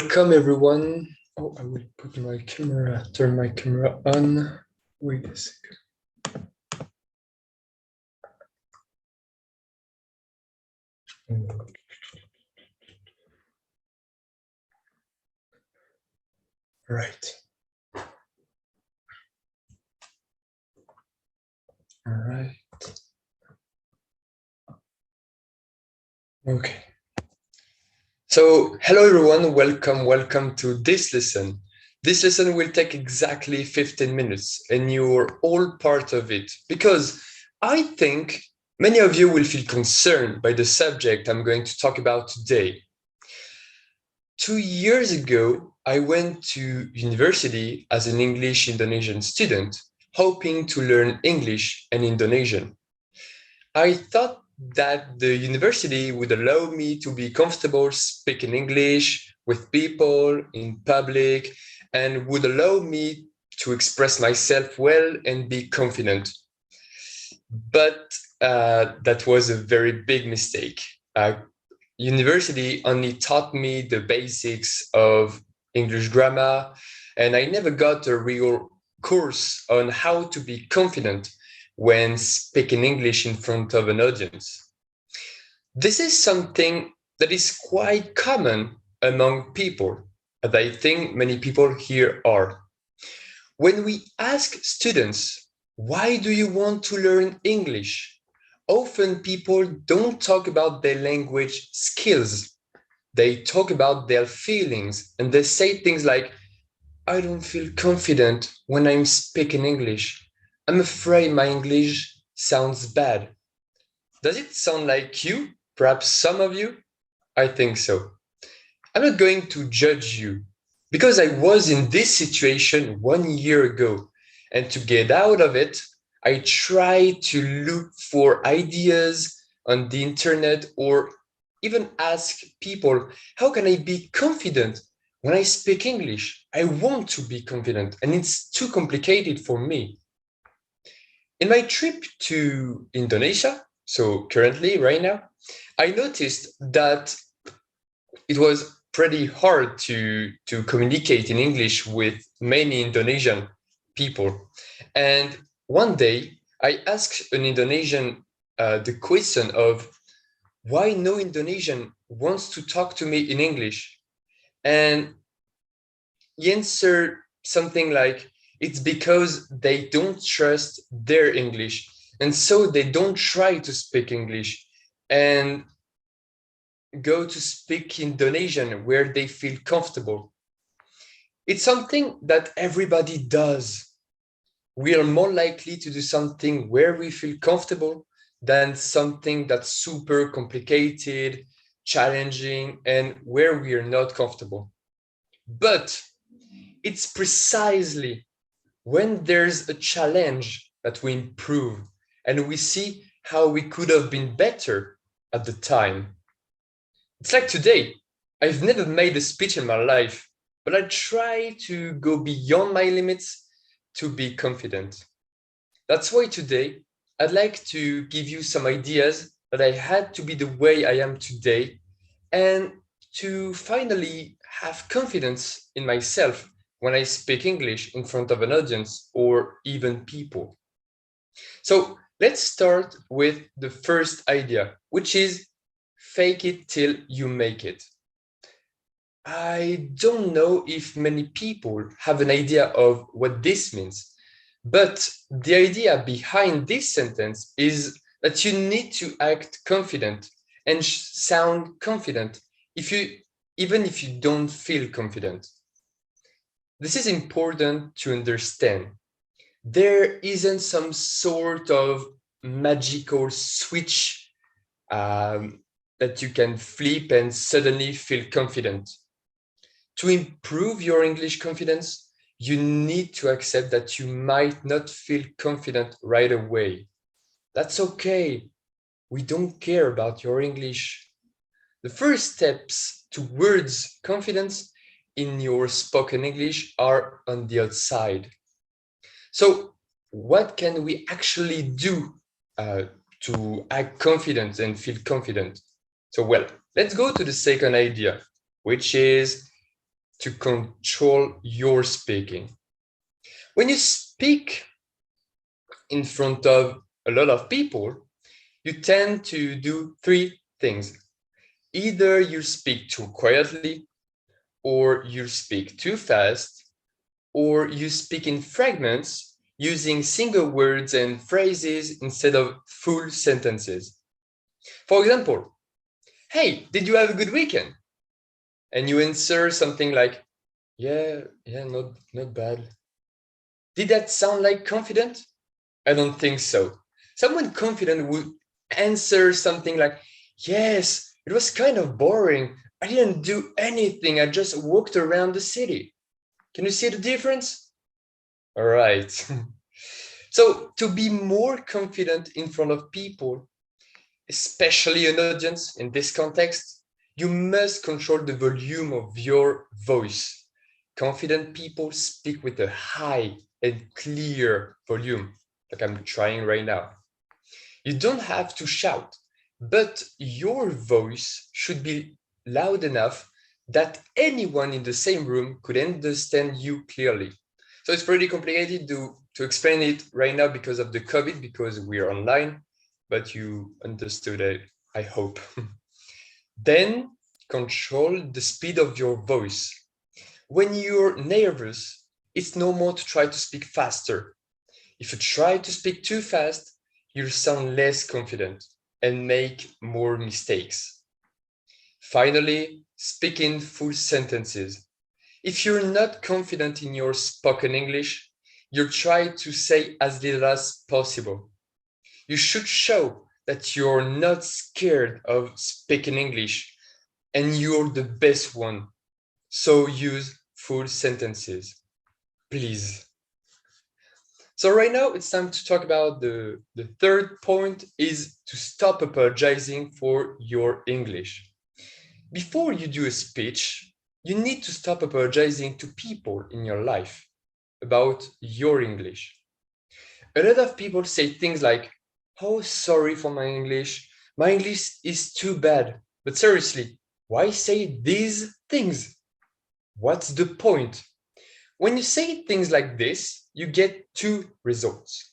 Welcome everyone. Oh, I will put my camera, turn my camera on. Wait a second. Right. All right. Okay. So, hello everyone, welcome to this lesson. This lesson will take exactly 15 minutes and you're all part of it because I think many of you will feel concerned by the subject I'm going to talk about today. 2 years ago, I went to university as an English Indonesian student, hoping to learn English and Indonesian. I thought that the university would allow me to be comfortable speaking English with people in public and would allow me to express myself well and be confident. But that was a very big mistake. University only taught me the basics of English grammar, and I never got a real course on how to be confident when speaking English in front of an audience. This is something that is quite common among people, and I think many people here are. When we ask students, why do you want to learn English? Often people don't talk about their language skills. They talk about their feelings and they say things like, I don't feel confident when I'm speaking English. I'm afraid my English sounds bad. Does it sound like you? Perhaps some of you? I think so. I'm not going to judge you because I was in this situation 1 year ago. And to get out of it, I try to look for ideas on the internet or even ask people, how can I be confident when I speak English? I want to be confident and it's too complicated for me. In my trip to Indonesia, so currently right now, I noticed that it was pretty hard to communicate in English with many Indonesian people. And one day I asked an Indonesian the question of why no Indonesian wants to talk to me in English. And he answered something like, it's because they don't trust their English. And so they don't try to speak English and go to speak Indonesian where they feel comfortable. It's something that everybody does. We are more likely to do something where we feel comfortable than something that's super complicated, challenging, and where we are not comfortable. But it's precisely when there's a challenge that we improve and we see how we could have been better at the time. It's like today, I've never made a speech in my life, but I try to go beyond my limits to be confident. That's why today, I'd like to give you some ideas that I had to be the way I am today and to finally have confidence in myself when I speak English in front of an audience or even people. So let's start with the first idea, which is fake it till you make it. I don't know if many people have an idea of what this means, but the idea behind this sentence is that you need to act confident and sound confident even if you don't feel confident. This is important to understand. There isn't some sort of magical switch that you can flip and suddenly feel confident. To improve your English confidence, you need to accept that you might not feel confident right away. That's okay. We don't care about your English. The first steps towards confidence in your spoken English are on the outside. So what can we actually do to act confident and feel confident? So, well, let's go to the second idea, which is to control your speaking. When you speak in front of a lot of people, you tend to do three things. Either you speak too quietly, or you speak too fast, or you speak in fragments using single words and phrases instead of full sentences. For example, hey, did you have a good weekend? And you answer something like, yeah, not bad. Did that sound like confident? I don't think so. Someone confident would answer something like, yes, it was kind of boring. I didn't do anything. I just walked around the city. Can you see the difference? All right. So to be more confident in front of people, especially an audience in this context, you must control the volume of your voice. Confident people speak with a high and clear volume, like I'm trying right now. You don't have to shout, but your voice should be loud enough that anyone in the same room could understand you clearly. So it's pretty complicated to explain it right now because of the COVID, because we're online, but you understood it, I hope. Then control the speed of your voice. When you're nervous, it's normal to try to speak faster. If you try to speak too fast, you'll sound less confident and make more mistakes. Finally, speak in full sentences. If you're not confident in your spoken English, you'll try to say as little as possible. You should show that you're not scared of speaking English and you're the best one. So use full sentences, please. So right now it's time to talk about the third point is to stop apologizing for your English. Before you do a speech, you need to stop apologizing to people in your life about your English. A lot of people say things like, oh, sorry for my English is too bad. But seriously, why say these things? What's the point? When you say things like this, you get two results.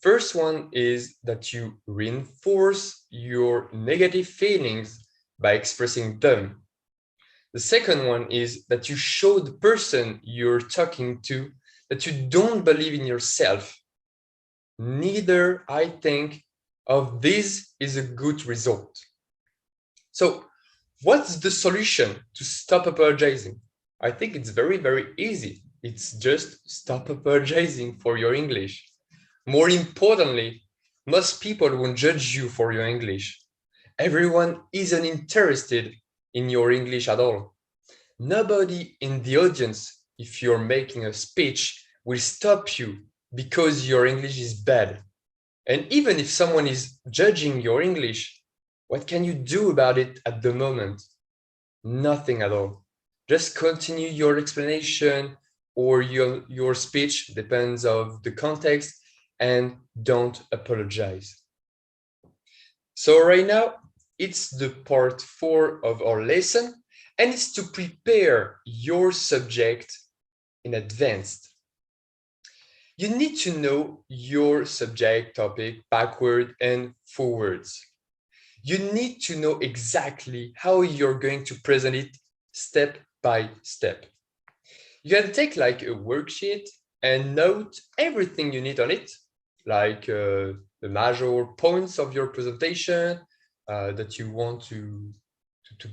First one is that you reinforce your negative feelings by expressing them. The second one is that you show the person you're talking to that you don't believe in yourself. Neither, I think, of this is a good result. So, what's the solution to stop apologizing? I think it's very, very easy. It's just stop apologizing for your English. More importantly, most people won't judge you for your English. Everyone isn't interested in your English at all. Nobody in the audience, if you're making a speech, will stop you because your English is bad. And even if someone is judging your English, what can you do about it at the moment? Nothing at all. Just continue your explanation or your speech, depends of the context, and don't apologize. So right now, it's the part 4 of our lesson, and it's to prepare your subject in advance. You need to know your subject topic backward and forwards. You need to know exactly how you're going to present it step by step. You can take like a worksheet and note everything you need on it, like the major points of your presentation that you want to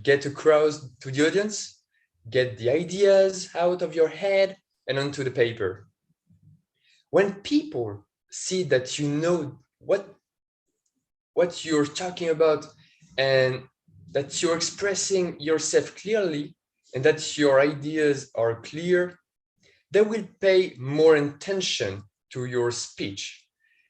get across to the audience, get the ideas out of your head and onto the paper. When people see that you know what you're talking about and that you're expressing yourself clearly and that your ideas are clear, they will pay more attention to your speech.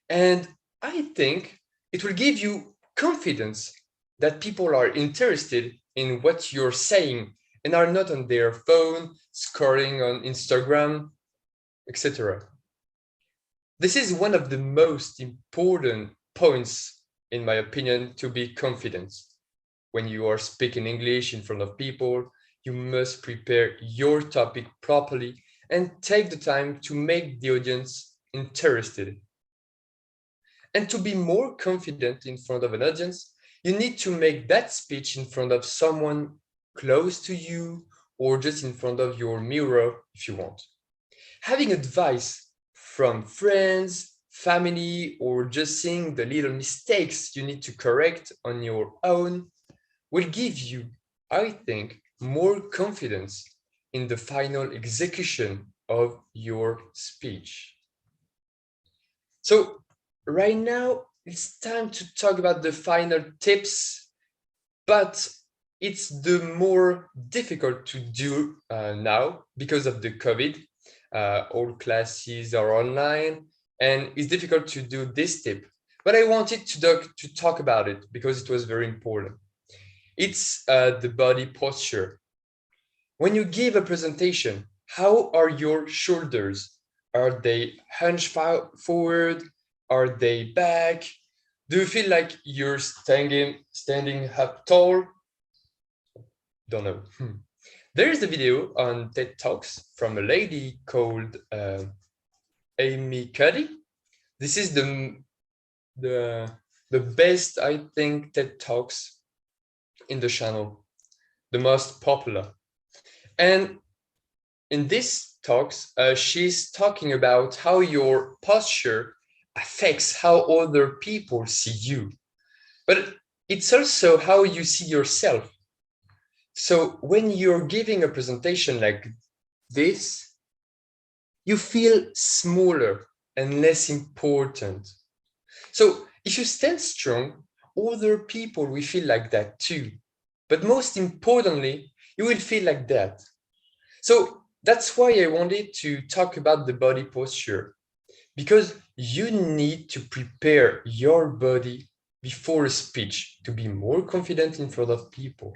And I think it will give you confidence that people are interested in what you're saying and are not on their phone, scrolling on Instagram, etc. This is one of the most important points, in my opinion, to be confident. When you are speaking English in front of people, you must prepare your topic properly and take the time to make the audience interested. And to be more confident in front of an audience, you need to make that speech in front of someone close to you or just in front of your mirror if you want. Having advice from friends, family, or just seeing the little mistakes you need to correct on your own will give you, I think, more confidence in the final execution of your speech. So right now, it's time to talk about the final tips, but it's the more difficult to do now because of the COVID. All classes are online, and it's difficult to do this tip. But I wanted to talk about it because it was very important. It's the body posture. When you give a presentation, how are your shoulders? Are they hunched forward? Are they back? Do you feel like you're standing up tall? Don't know. There is a video on TED Talks from a lady called Amy Cuddy. This is the best, I think, TED Talks in the channel, the most popular. And in this talks, she's talking about how your posture affects how other people see you. But it's also how you see yourself. So when you're giving a presentation like this, you feel smaller and less important. So if you stand strong, other people will feel like that too. But most importantly, you will feel like that. So that's why I wanted to talk about the body posture, because you need to prepare your body before a speech to be more confident in front of people.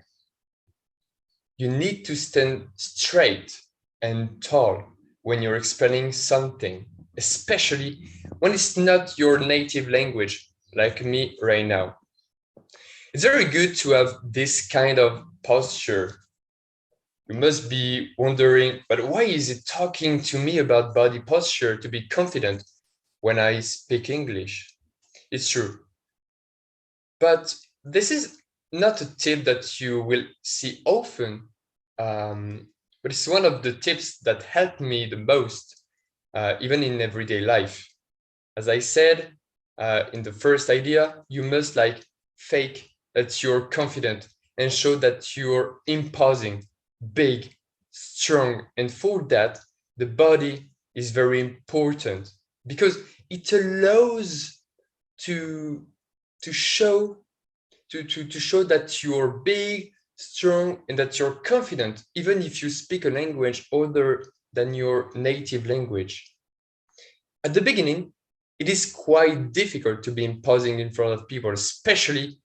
You need to stand straight and tall when you're explaining something, especially when it's not your native language, like me right now. It's very good to have this kind of posture. You must be wondering, but why is it talking to me about body posture to be confident when I speak English? It's true. But this is not a tip that you will see often, but it's one of the tips that helped me the most, even in everyday life. As I said in the first idea, you must fake that you're confident and show that you're imposing, big, strong. And for that, the body is very important because it allows to show that you're big, strong, and that you're confident, even if you speak a language other than your native language. At the beginning, it is quite difficult to be imposing in front of people, especially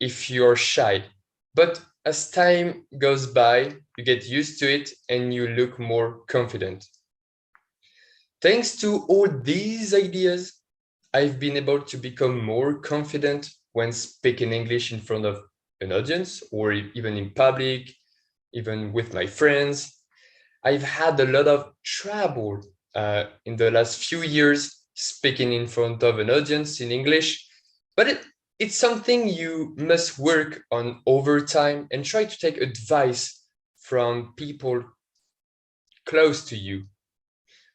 if you're shy. But as time goes by, you get used to it and you look more confident. Thanks to all these ideas, I've been able to become more confident when speaking English in front of an audience or even in public, even with my friends. I've had a lot of trouble in the last few years speaking in front of an audience in English, but it's something you must work on over time and try to take advice from people close to you.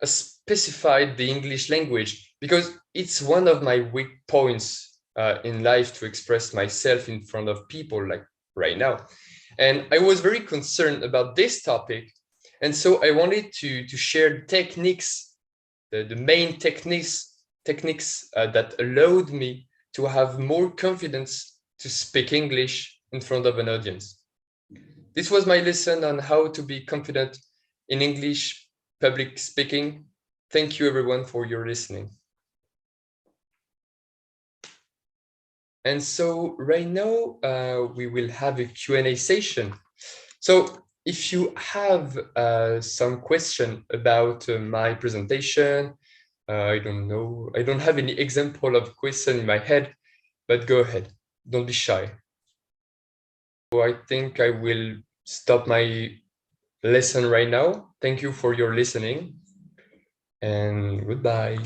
Specify the English language because it's one of my weak points in life to express myself in front of people like right now. And I was very concerned about this topic. And so I wanted to share techniques, the main techniques that allowed me to have more confidence to speak English in front of an audience. This was my lesson on how to be confident in English public speaking. Thank you everyone for your listening. And so right now we will have a Q&A session. So if you have some question about my presentation, I don't know, I don't have any example of question in my head, but go ahead, don't be shy. So I think I will stop my lesson right now. Thank you for your listening, and goodbye.